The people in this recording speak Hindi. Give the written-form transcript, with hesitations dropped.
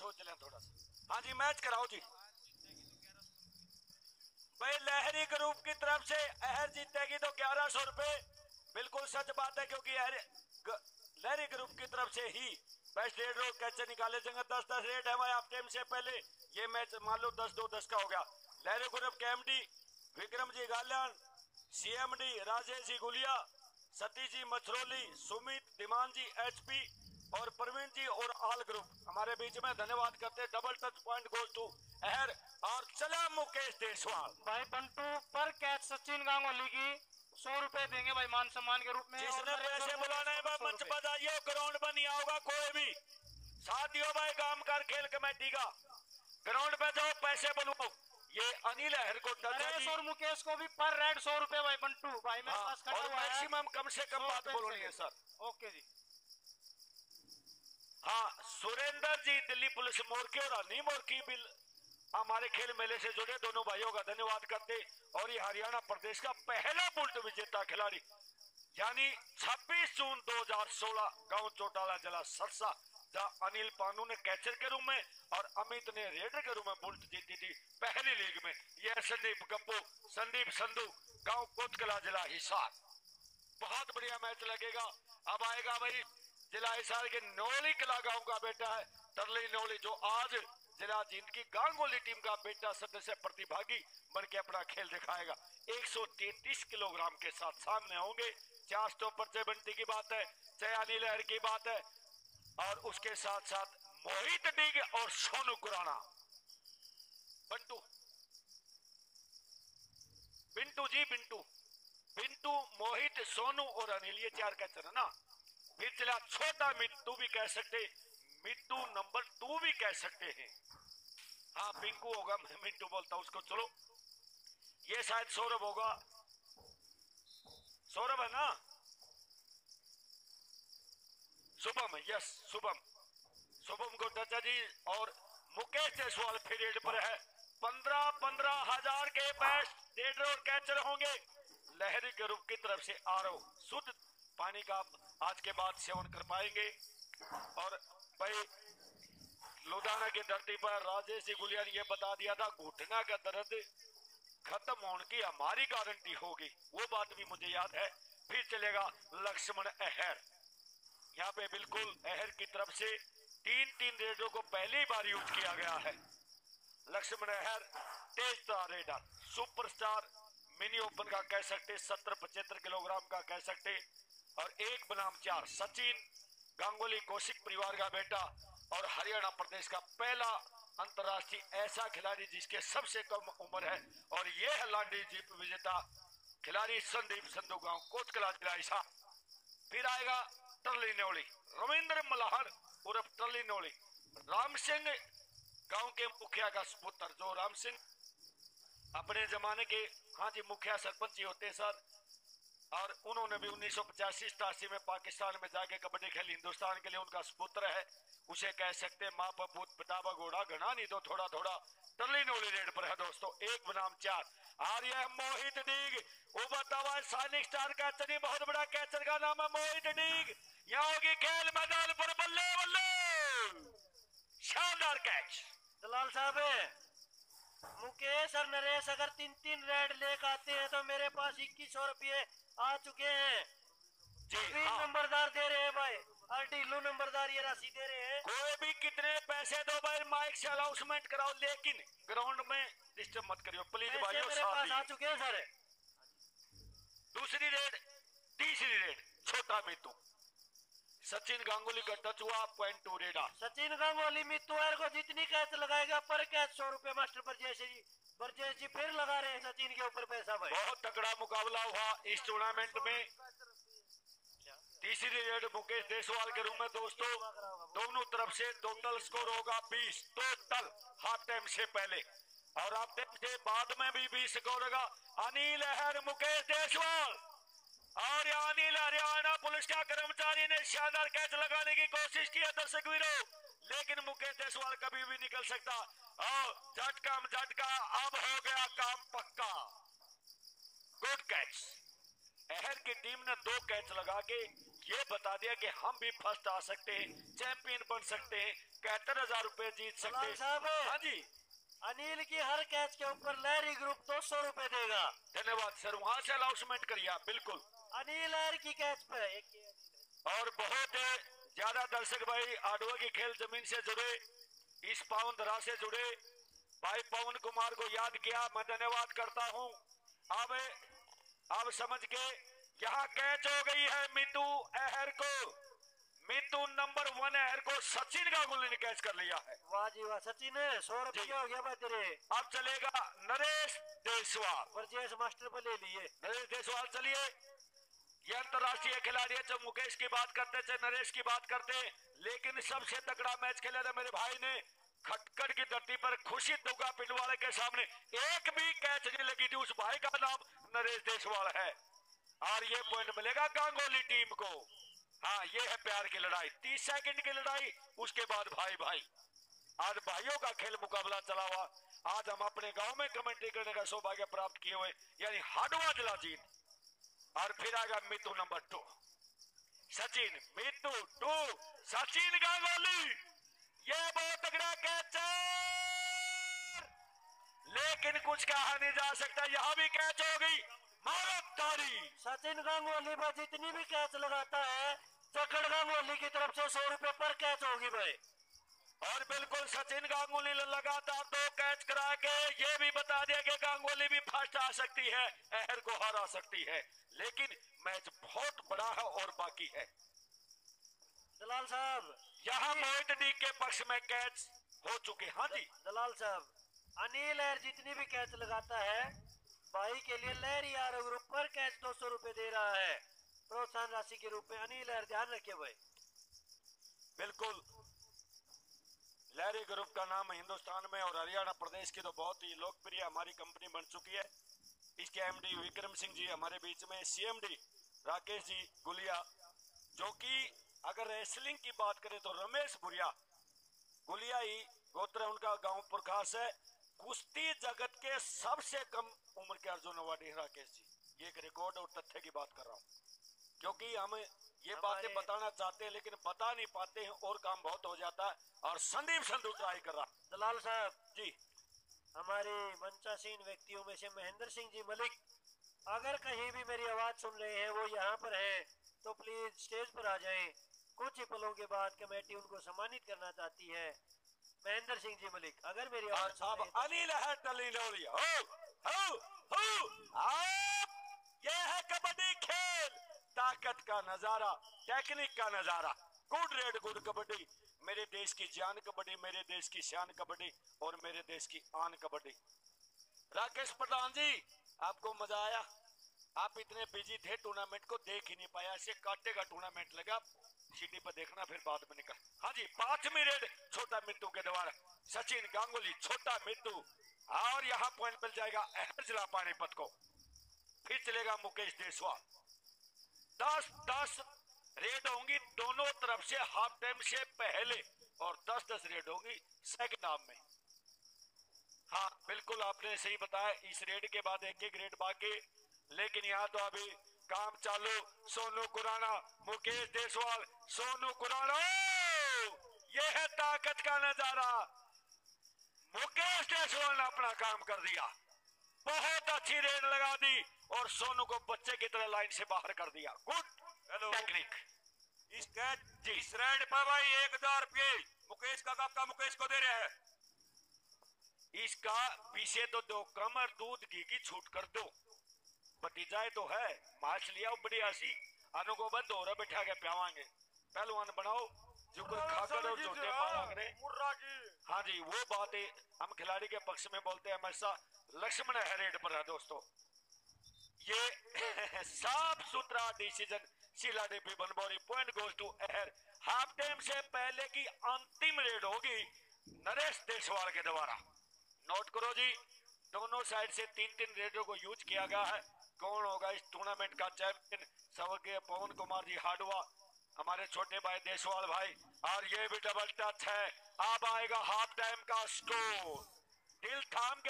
सोच लें थोड़ा सा। हाँ जी मैच कराओ जी भाई। लहरी ग्रुप की तरफ से अहर जीतेगी तो 1100 रुपए, बिल्कुल सच बात है, क्योंकि लहरी ग्रुप की तरफ से ही बेस्ट रेड रोड कैचर निकाले जाएंगे। 10-10 रेट है भाई। आप टाइम से पहले ये मैच मान लो 10-2-10 का हो गया। लहरी ग्रुप के एमडी विक्रम जी गाल्यान, सीएमडी राजेश जी गुलिया, सतीश जी मछरोली, सुमित दिमान जी एचपी और प्रवीण जी और आल ग्रुप हमारे बीच में धन्यवाद करते। Double touch point goes to अहर और चला मुकेश देशवाल। भाई बंटू पर कैच सचिन गांगुली की 100 रुपए देंगे भाई मान सम्मान के रूप में। जिसने पैसे बुलाने है मंच पर जाइए, ग्राउंड पर नहीं आओगा कोई भी। साथ दियो भाई काम कर खेल कमेटी का, ग्राउंड पे जाओ पैसे बुलाओ। ये अनिल अहर को नरेश और मुकेश को भी पर रेड 100 रुपए भाई बंटू भाई मेरे पास खड़ा हुआ है। मैक्सिमम कम से कम बात बोलनी है सर। ओके जी। हाँ सुरेंद्र जी दिल्ली पुलिस मोरकी और अनी मोरकी बिल हमारे खेल मेले से जुड़े दोनों भाइयों का धन्यवाद करते। और ये हरियाणा प्रदेश का पहला बुल्ट विजेता खिलाड़ी यानी 26 जून 2016 गांव चौटाला जिला सरसा, जहां अनिल पानू ने कैचर के रूप में और अमित ने रेडर के रूप में बुल्ट जीती थी पहली लीग में। यह संदीप गप्पू संदीप संधू गांव कोतकला जिला हिसार। बहुत बढ़िया मैच लगेगा। अब आएगा भाई जिला हिसार के नौली कला गांव का बेटा है तरली नौली, जो आज जिला जींद की गांगोली टीम का बेटा सदस्य प्रतिभागी बन के अपना खेल दिखाएगा। 133 किलोग्राम के साथ सामने होंगे। 4 स्टॉपर से बंटी की बात है, चाहे अनिल लहर की बात है, और उसके साथ साथ मोहित डीग और सोनू कुराना। बंटू बिंटू जी बिंटू बिंटू मोहित सोनू और अनिल, ये 4 कैचर है ना। फिर चला छोटा मिट्टू भी कह सकते, मिट्टू नंबर 2 भी कह सकते हैं। हाँ पिंकू होगा, मैं मिट्टू बोलता हूं उसको। चलो ये शायद सौरभ होगा, सौरभ है ना। शुभम, यस शुभम, शुभम को चाचा जी और मुकेश जायसवाल फील्ड पर है। 15-15 हजार के बेस्ट रेडर और कैचर होंगे। लहरी ग्रुप की तरफ से आरओ शुद्ध पानी का आज के बाद सेवन कर पाएंगे। और भाई लुधियाना की धरती पर राजेश जी गुलिया ने यह बता दिया था घुटना का दर्द खत्म होने की हमारी गारंटी होगी, वो बात भी मुझे याद है। फिर चलेगा लक्ष्मण अहर। यहाँ पे बिल्कुल अहर की तरफ से 3-3 रेडरों को पहली बार यूज किया गया है। लक्ष्मण अहर तेज रेडर सुपरस्टार मिनी ओपन का कह सकते, 70-75 किलोग्राम का कह सकते। और 1 बनाम 4 सचिन गांगुली कौशिक परिवार का बेटा और हरियाणा प्रदेश का पहला अंतरराष्ट्रीय ऐसा खिलाड़ी जिसके सबसे कम उम्र है। और ये है लांडी जीत विजेता खिलाड़ी संदीप संधू गांव कोतकला जिला हिसार। फिर आएगा टर्ली नौली रविंद्र मल्हार उर्फ टर्ली नौली, राम सिंह गांव के मुखिया का सुपुत्र, जो राम सिंह अपने जमाने के हाँ जी मुखिया सरपंच ही होते हैं सर। और उन्होंने भी 1985-87 में पाकिस्तान में जाके कबड्डी खेली, हिंदुस्तान के लिए उनका सुपुत्र है। उसे कह सकते माँ पपूत पिता घोड़ा घना नहीं तो थोड़ा थोड़ा। टर्ली नौली रेड पर है दोस्तों, 1 बनाम 4। और यह मोहित डीग उभरता हुआ सैनिक स्टार कैचर, बहुत बड़ा कैचर का नाम है मोहित डीग। यहाँ होगी खेल मैदान पर बल्ले बल्ले शानदार कैच। दलाल साहब मुकेश और नरेश अगर 3-3 रेड लेकर आते हैं तो मेरे पास 2100 रुपये आ चुके हैं जी। हाँ। नंबरदार दे रहे हैं भाई, ढीलू नंबरदार ये राशि दे रहे हैं। कोई भी कितने पैसे दो भाई, माइक से अनाउंसमेंट कराओ, लेकिन ग्राउंड में डिस्टर्ब मत करियो प्लीज भाइयों। मेरे पास आ चुके हैं सर। दूसरी रेड, तीसरी रेड छोटा मितू सचिन गांगुली का टच हुआ .2 रेडा। सचिन गांगुली मितू को जितनी कैच लगाएगा पर कैच 100 रुपए मास्टर बरजेश जी फिर लगा रहे हैं सचिन के ऊपर पैसा भाई। बहुत तगड़ा मुकाबला हुआ इस टूर्नामेंट में। तीसरी रेड मुकेश देशवाल के रूप में दोस्तों, दोनों तरफ से टोटल स्कोर होगा 20 टोटल हाफ टाइम से पहले, और हाफ टाइम के बाद में भी 20 स्कोर होगा। अनिल अहर मुकेश देशवाल और अनिल हरियाणा पुलिस का कर्मचारी ने शानदार कैच लगाने की कोशिश की है दर्शक वीरों, लेकिन मुकेश देशवाल कभी भी निकल सकता। और झटका अब हो गया काम पक्का। Good catch. अहर की टीम ने 2 कैच लगा के ये बता दिया कि हम भी फर्स्ट आ सकते हैं, चैंपियन बन सकते हैं। 71,000 रुपए जीत सकते हैं। साहब, हाँ जी, अनिल की हर कैच के ऊपर लहरी ग्रुप 200 रुपए देगा। धन्यवाद सर, वहां से अनाउंसमेंट करिए आप। बिल्कुल, अनिल लहर की कैच पे और बहुत ज्यादा दर्शक भाई आडवा की खेल जमीन से जुड़े, इस पावन धरा से जुड़े भाई पवन कुमार को याद किया, मैं धन्यवाद करता हूं। अब समझ के यहाँ कैच हो गई है मीतू अहर को, मीतू नंबर 1 अहर को सचिन गांगुली ने कैच कर लिया है। वाह जी वाह, सचिन 100 रुपये हो गया भाई तेरे। अब चलेगा नरेश देशवाल, ब्रजेश मास्टर पे ले लिए। नरेश देशवाल चलिए, ये अंतरराष्ट्रीय खिलाड़ी है। चाहे मुकेश की बात करते चाहे नरेश की बात करते, लेकिन सबसे तगड़ा मैच खेला था मेरे भाई ने खटखट की धरती पर खुशी दुगा पिंडवाले के सामने। एक भी कैच नहीं लगी थी, उस भाई का नाम नरेश देशवाल है। और ये पॉइंट मिलेगा गांगुली टीम को। हाँ, ये है प्यार की लड़ाई, 30 सेकंड की लड़ाई, उसके बाद भाई भाई। आज भाइयों का खेल मुकाबला चला हुआ। आज हम अपने गांव में कमेंट्री करने का सौभाग्य प्राप्त किए हुए, यानी हाडवा जिला जीत। और फिर आएगा मीतू नंबर 2 सचिन, मीतू 2 सचिन गांगुली। ये बहुत तगड़ा कैचर, लेकिन कुछ कहा नहीं जा सकता। यहां भी कैच हो गई, मारो ताड़ी। सचिन गांगुली पर जितनी भी कैच लगाता है, चकड़ गांगुली की तरफ से 100 रुपए पर कैच होगी भाई। और बिल्कुल सचिन गांगुली ने लगातार 2 कैच करा के ये भी बता दिया कि गांगुली भी फर्स्ट आ सकती है, अहर को हरा सकती है। लेकिन मैच बहुत बड़ा है और बाकी है। दलाल साहब, यहाँ मोहित डी के पक्ष में कैच हो चुके। हाँ जी दलाल साहब, अनिल लहर जितनी भी कैच लगाता है, भाई के लिए लहरी आर ग्रुप पर कैच 200 रुपए दे रहा है प्रोत्साहन राशि के रूप में। अनिल लहर ध्यान रखिए भाई। बिल्कुल, लहरी ग्रुप का नाम हिंदुस्तान में और हरियाणा प्रदेश की तो बहुत ही लोकप्रिय हमारी कंपनी बन चुकी है। इसके एमडी विक्रम सिंह जी हमारे बीच में, सीएमडी राकेश जी गुलिया, जो कि अगर रेसलिंग की बात करें तो रमेश गुलिया ही गोत्र उनका, गांव पुरखास है। कुश्ती जगत के सबसे कम उम्र के अर्जुन अवार्डी है राकेश जी। ये एक रिकॉर्ड और तथ्य की बात कर रहा हूँ, क्योंकि हम ये बातें बताना चाहते हैं लेकिन बता नहीं पाते हैं और काम बहुत हो जाता है। और संदीप संधू ट्राई कर रहा। दलाल साहब जी, हमारे मंचासीन व्यक्तियों में से महेंद्र सिंह जी मलिक अगर कहीं भी मेरी आवाज सुन रहे हैं, वो यहाँ पर हैं, तो प्लीज स्टेज पर आ जाएं। कुछ ही पलों के बाद कमेटी उनको सम्मानित करना चाहती है। महेंद्र सिंह जी मलिक अगर मेरी आवाज सुन रहे हैं तो... अनिल है टली लोलिया। ये है कबड्डी खेल, ताकत का नजारा, टेक्निक का नजारा। गुड रेड गुड कबड्डी, मेरे देश की जान कबड्डी, मेरे देश की शान कबड्डी और मेरे देश की आन कबड्डी। राकेश प्रधान जी, आपको मजा आया? आप इतने बिजी थे, टूर्नामेंट को देख ही नहीं पाया। ऐसे काटे का टूर्नामेंट लगा, सीटी पर देखना फिर बाद में निकल। हाँ जी, 5वीं रेड छोटा मिट्टू के द्वारा सचिन गांगुली, छोटा मिट्टू। और यहाँ पॉइंट मिल जाएगा अहर जिला पानीपत को। फिर चलेगा मुकेश देशवाल। 10-10 रेड होंगी दोनों तरफ से हाफ टाइम से पहले, और 10-10 रेड होंगी सेकंड हाफ में। हाँ बिल्कुल, आपने सही बताया। इस रेड के बाद एक रेड बाकी, लेकिन यहाँ तो अभी काम चालू। सोनू कुराना, मुकेश देशवाल, सोनू कुराना, ये है ताकत का नजारा। मुकेश देशवाल ने अपना काम कर दिया, बहुत अच्छी रेड लगा दी और सोनू को बच्चे की तरह लाइन से बाहर कर दिया। Good technique. इस रेड पर भाई 1000 रुपये मुकेश का काका मुकेश को दे रहे हैं। इसका पीछे तो 2 कम और दूध घी की छूट कर दो। भतीजाए तो है, माछ लिया बढ़िया सी, अनुगो बद दोरा बैठा के प्यावांगे। पहलवान बनाओ जो कोई खाकर और छोटे पावांगे। हाँ जी, वो बात है, हम खिलाड़ी के पक्ष में बोलते हैं हमेशा। लक्ष्मण है रेड पर है दोस्तों। ये साफ सुथरा decision Sheela Devi Banbori. Point goes to अहर। हाफ टाइम से पहले की अंतिम रेड होगी नरेश देशवाल के द्वारा। नोट करो जी, दोनों साइड से 3-3 रेडों को यूज किया गया है। कौन होगा इस टूर्नामेंट का चैंपियन? स्वर्गीय पवन कुमार जी हाडवा, हमारे छोटे भाई देशवाल भाई। और ये भी डबल टच है। अब आएगा हाफ टाइम का स्कोर। दिल थाम के